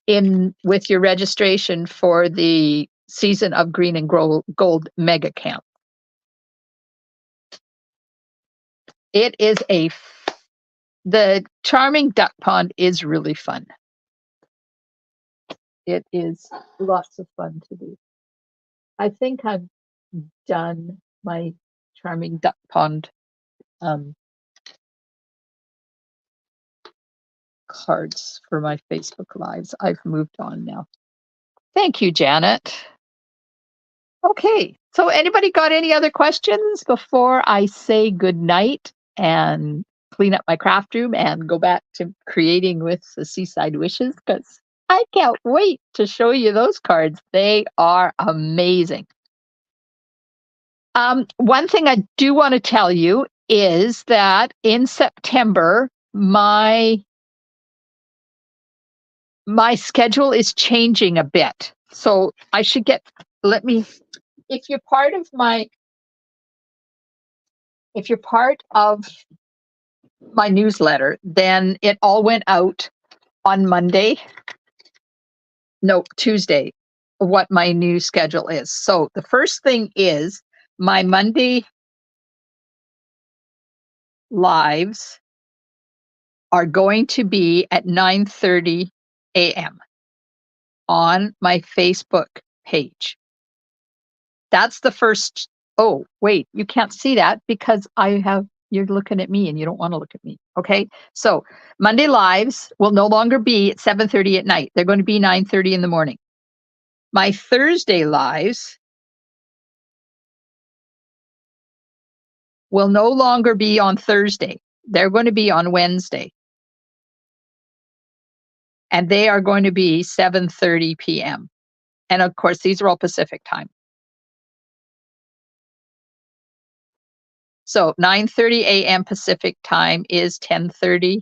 in with your registration for the Season of Green and Gold Mega Camp. It is the Charming Duck Pond is really fun. It is lots of fun to do. I think I've done my Charming Duck Pond cards for my Facebook Lives. I've moved on now. Thank you, Janet. Okay, so anybody got any other questions before I say good night and clean up my craft room and go back to creating with the Seaside Wishes? Because I can't wait to show you those cards. They are amazing. One thing I do want to tell you is that in September, my schedule is changing a bit. So I should if you're part of my newsletter, then it all went out on Tuesday, what my new schedule is. So the first thing is my Monday lives are going to be at 9:30 a.m. on my Facebook page. That's the first. Oh, wait, you can't see that because you're looking at me and you don't want to look at me. Okay. So Monday lives will no longer be at 7:30 at night. They're going to be 9:30 in the morning. My Thursday lives will no longer be on Thursday. They're going to be on Wednesday. And they are going to be 7:30 p.m. And of course, these are all Pacific time. So 9:30 a.m. Pacific time is 10:30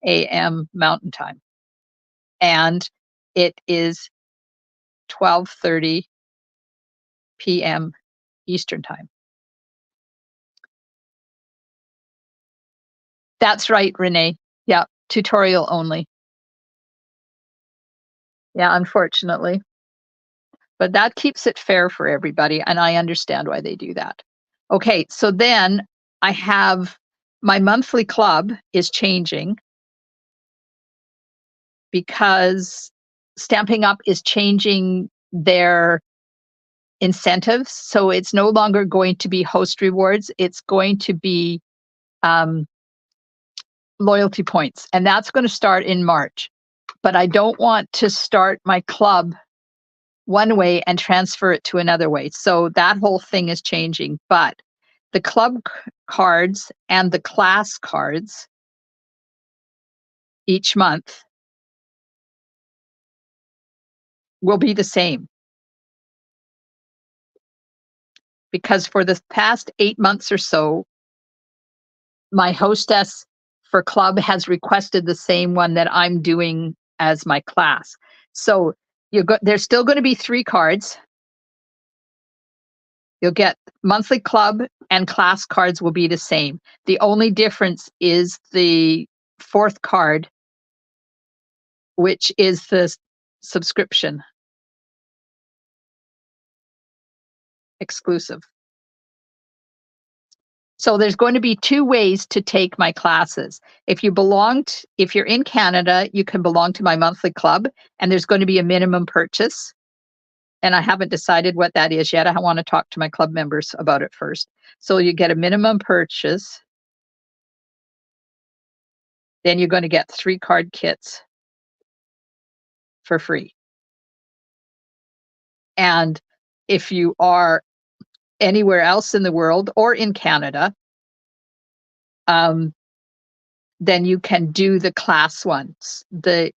a.m. Mountain time. And it is 12:30 p.m. Eastern time. That's right, Renee. Yeah, tutorial only. Yeah, unfortunately. But that keeps it fair for everybody, and I understand why they do that. Okay, so then I have my monthly club is changing because Stamping Up is changing their incentives. So it's no longer going to be host rewards, it's going to be um, loyalty points. And that's going to start in March. But I don't want to start my club one way and transfer it to another way. So that whole thing is changing. But the club cards and the class cards each month will be the same. Because for the past 8 months or so, my hostess for club has requested the same one that I'm doing as my class. So there's still going to be 3 cards. You'll get monthly club and class cards will be the same. The only difference is the 4th card, which is the subscription exclusive. So there's going to be 2 ways to take my classes. If you're in Canada, you can belong to my monthly club, and there's going to be a minimum purchase. And I haven't decided what that is yet. I want to talk to my club members about it first. So you get a minimum purchase. Then you're going to get 3 card kits for free. And if you are anywhere else in the world or in Canada, then you can do the class ones. There's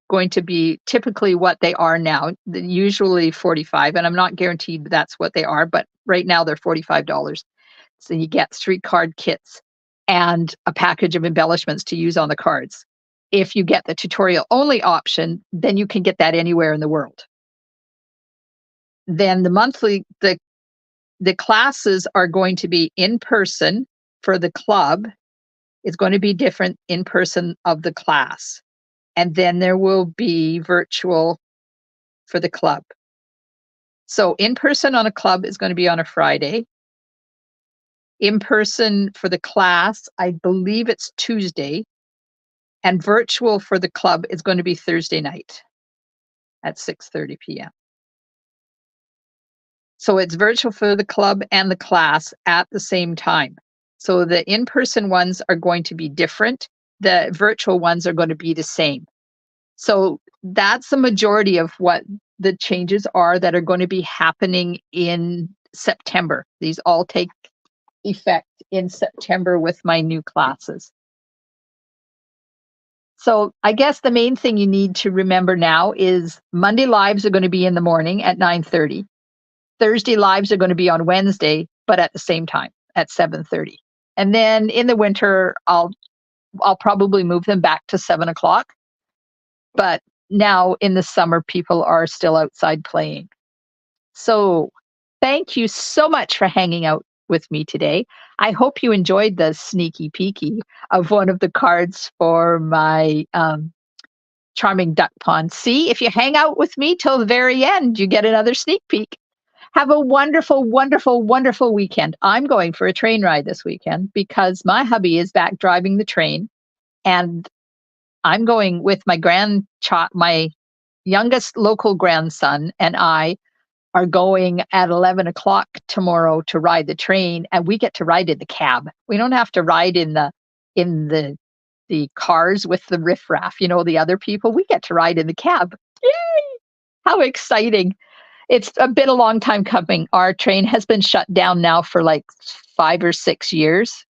going to be typically what they are now, usually 45, and I'm not guaranteed that's what they are, but right now they're $45. So you get 3 card kits and a package of embellishments to use on the cards. If you get the tutorial only option, then you can get that anywhere in the world. Then the classes are going to be in person for the club. It's going to be different in person of the class. And then there will be virtual for the club. So in person on a club is going to be on a Friday. In person for the class, I believe it's Tuesday. And virtual for the club is going to be Thursday night at 6:30 p.m. So it's virtual for the club and the class at the same time. So the in-person ones are going to be different. The virtual ones are going to be the same. So that's the majority of what the changes are that are going to be happening in September. These all take effect in September with my new classes. So I guess the main thing you need to remember now is Monday lives are going to be in the morning at 9:30. Thursday lives are going to be on Wednesday, but at the same time at 7:30. And then in the winter, I'll probably move them back to 7 o'clock. But now in the summer, people are still outside playing. So thank you so much for hanging out with me today. I hope you enjoyed the sneaky peeky of one of the cards for my charming duck pond. See, if you hang out with me till the very end, you get another sneak peek. Have a wonderful, wonderful, wonderful weekend. I'm going for a train ride this weekend because my hubby is back driving the train, and I'm going with my youngest local grandson, and I are going at 11 o'clock tomorrow to ride the train, and we get to ride in the cab. We don't have to ride in the cars with the riffraff, the other people. We get to ride in the cab. Yay! How exciting. It's been a long time coming. Our train has been shut down now for like 5 or 6 years.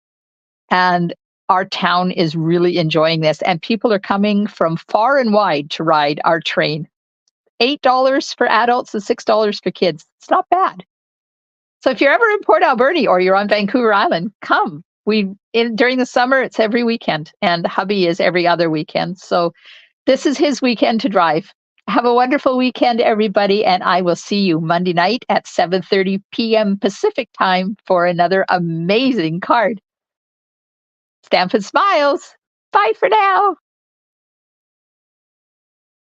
And our town is really enjoying this. And people are coming from far and wide to ride our train. $8 for adults and $6 for kids. It's not bad. So if you're ever in Port Alberni or you're on Vancouver Island, come. During the summer, it's every weekend. And hubby is every other weekend. So this is his weekend to drive. Have a wonderful weekend, everybody, and I will see you Monday night at 7:30 p.m. Pacific time for another amazing card. Stampin' Smiles. Bye for now.